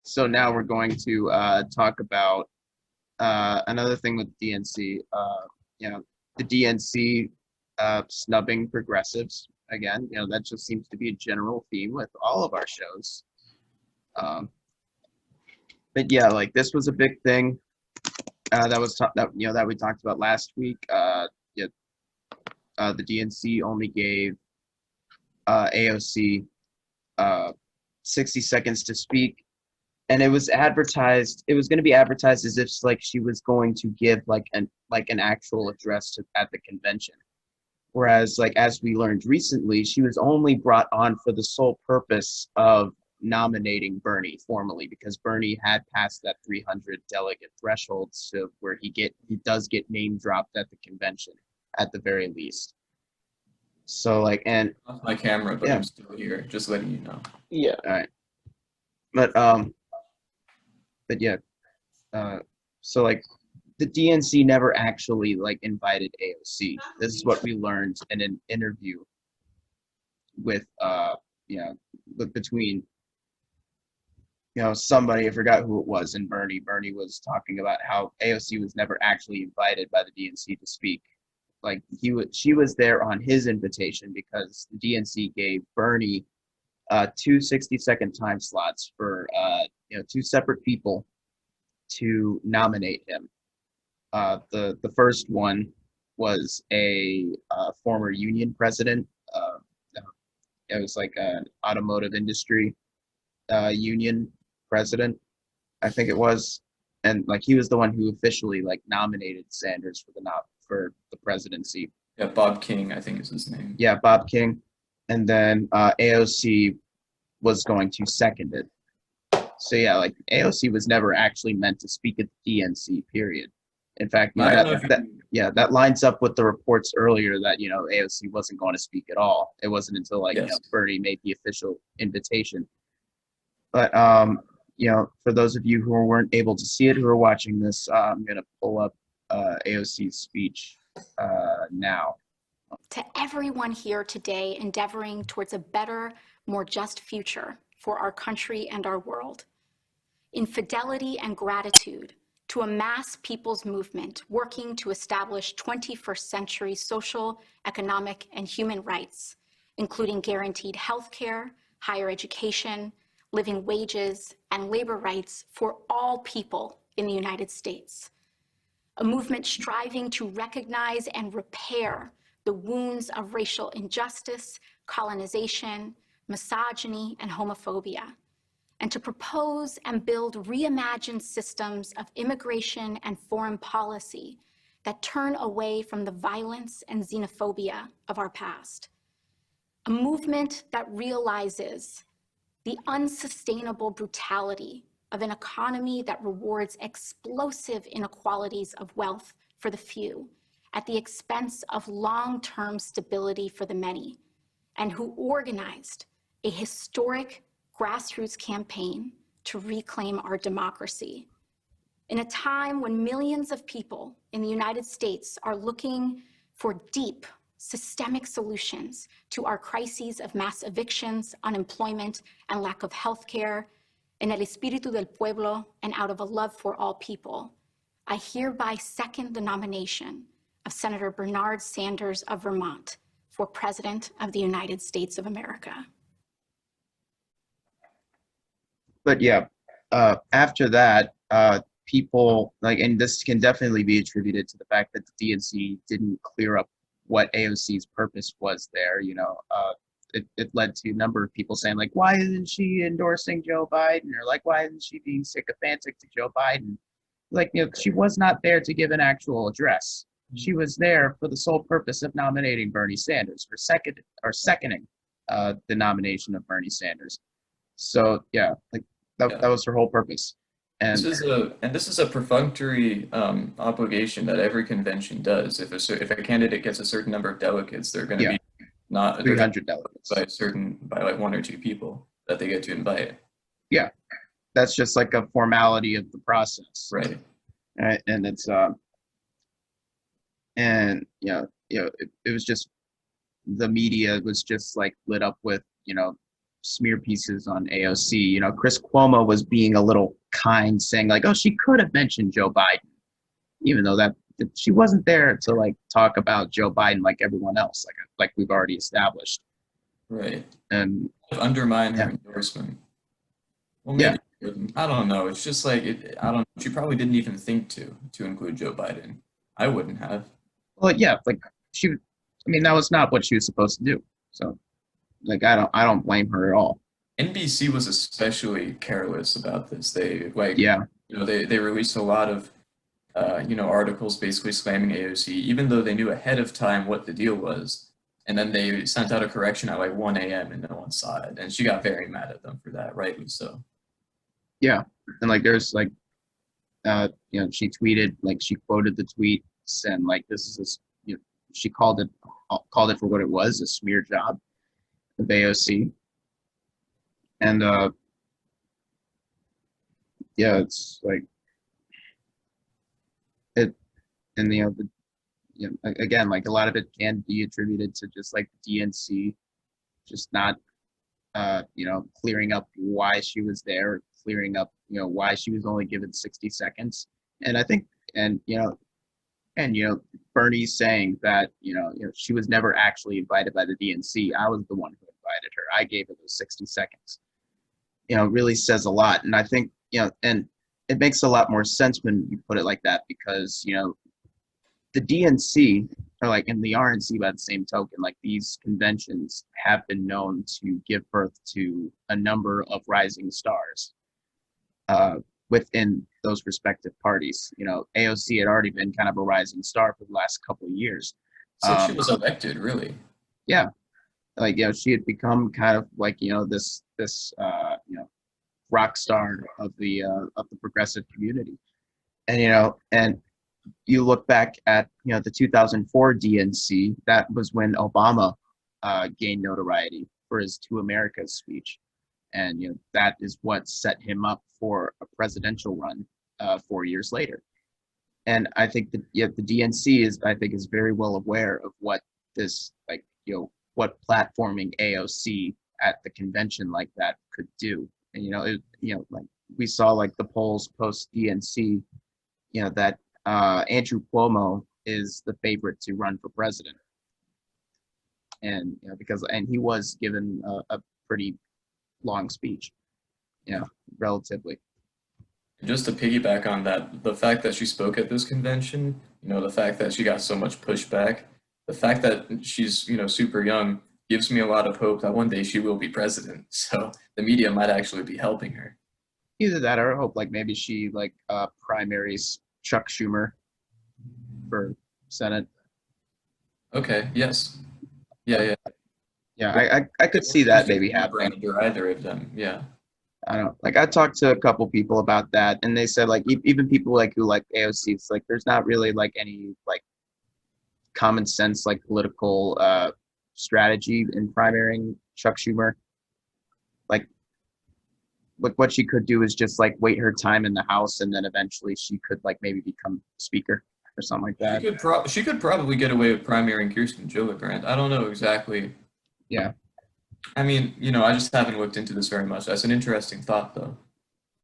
So now we're going to talk about another thing with DNC. The DNC snubbing progressives again. That just seems to be a general theme with all of our shows. But yeah, like this was a big thing that we talked about last week. The DNC only gave AOC 60 seconds to speak, and it was going to be advertised as if like she was going to give like an actual address at the convention, whereas like as we learned recently, she was only brought on for the sole purpose of nominating Bernie formally, because Bernie had passed that 300 delegate threshold, so where he does get name dropped at the convention at the very least. So like, and off my camera, but yeah. I'm still here, just letting you know. Yeah. All right. But yeah. So like the DNC never actually like invited AOC. This is what we learned in an interview with between somebody, I forgot who it was, and Bernie. Bernie was talking about how AOC was never actually invited by the DNC to speak. Like she was there on his invitation because the DNC gave Bernie two 60-second time slots for two separate people to nominate him. The first one was a former union president. It was like an automotive industry union president, I think it was, and like he was the one who officially like nominated Sanders for the presidency. Yeah, Bob King, I think is his name. Yeah, Bob King, and then AOC was going to second it. So yeah, like AOC was never actually meant to speak at the DNC. Period. In fact, that lines up with the reports earlier that AOC wasn't going to speak at all. It wasn't until like Bernie made the official invitation. But for those of you who weren't able to see it, who are watching this, I'm gonna pull up AOC's speech now. To everyone here today endeavoring towards a better, more just future for our country and our world. In fidelity and gratitude to a mass people's movement working to establish 21st century social, economic, and human rights, including guaranteed health care, higher education, living wages, and labor rights for all people in the United States. A movement striving to recognize and repair the wounds of racial injustice, colonization, misogyny, and homophobia, and to propose and build reimagined systems of immigration and foreign policy that turn away from the violence and xenophobia of our past. A movement that realizes the unsustainable brutality of an economy that rewards explosive inequalities of wealth for the few at the expense of long-term stability for the many, and who organized a historic grassroots campaign to reclaim our democracy. In a time when millions of people in the United States are looking for deep, systemic solutions to our crises of mass evictions, unemployment, and lack of health care, en el espíritu del pueblo, and out of a love for all people, I hereby second the nomination of Senator Bernard Sanders of Vermont for President of the United States of America. But yeah, after that, people and this can definitely be attributed to the fact that the DNC didn't clear up what AOC's purpose was there. It led to a number of people saying like, why isn't she endorsing Joe Biden? Or like, why isn't she being sycophantic to Joe Biden? Like, she was not there to give an actual address. She was there for the sole purpose of nominating Bernie Sanders, or seconding the nomination of Bernie Sanders. So yeah, like that was her whole purpose. And this is a perfunctory obligation that every convention does. If a candidate gets a certain number of delegates, they're going to be not 300 delegates by like one or two people that they get to invite. Yeah, that's just like a formality of the process, right? And it's it was just, the media was just like lit up with smear pieces on AOC. You know, Chris Cuomo was being a little kind, saying like, "Oh, she could have mentioned Joe Biden," even though that she wasn't there to like talk about Joe Biden like everyone else, like we've already established. Right. And Undermine her yeah, endorsement. Well, yeah. maybe she wouldn't. I don't know. It's just like I don't know. She probably didn't even think to include Joe Biden. I wouldn't have. Well, yeah, like she. I mean, that was not what she was supposed to do. So, like, I don't blame her at all. NBC was especially careless about this. They like, Yeah, they released a lot of articles basically slamming AOC, even though they knew ahead of time what the deal was. And then they sent out a correction at like 1 a.m. and no one saw it. And she got very mad at them for that, rightly so. yeah, and like there's like, she tweeted like she quoted the tweets and like this is she called it for what it was, a smear job of AOC, and yeah, it's like it, and again, like a lot of it can be attributed to just like the DNC just not clearing up why she was there, clearing up, why she was only given 60 seconds. And I think, and Bernie's saying that, she was never actually invited by the DNC. I was the one who invited her. I gave her those 60 seconds. Really says a lot. And I think, and it makes a lot more sense when you put it like that because, the DNC or like in the RNC by the same token, like these conventions have been known to give birth to a number of rising stars within those respective parties. AOC had already been kind of a rising star for the last couple of years. Since she was elected, really. Yeah, like she had become kind of like this rock star of the progressive community, and you look back at the 2004 DNC. That was when Obama gained notoriety for his "To Americas" speech, and that is what set him up for a presidential run 4 years later. And I think that the DNC is very well aware of what this what platforming AOC at the convention like that could do. And like we saw like the polls post DNC, that Andrew Cuomo is the favorite to run for president, and because he was given a pretty long speech, relatively. Just to piggyback on that, the fact that she spoke at this convention, the fact that she got so much pushback, the fact that she's super young gives me a lot of hope that one day she will be president. So the media might actually be helping her. Either that, or I hope like maybe she primaries Chuck Schumer for Senate. Okay. Yes. Yeah. I could see that maybe happening. Or either of them. Yeah. I don't like. I talked to a couple people about that, and they said like even people like who like AOC, it's like there's not really like any like common sense like political strategy in primarying Chuck Schumer. Like what she could do is just like wait her time in the House, and then eventually she could like maybe become Speaker or something like that. She could probably get away with primarying Kirsten Gillibrand. I don't know exactly. Yeah. I mean, I just haven't looked into this very much. That's an interesting thought, though.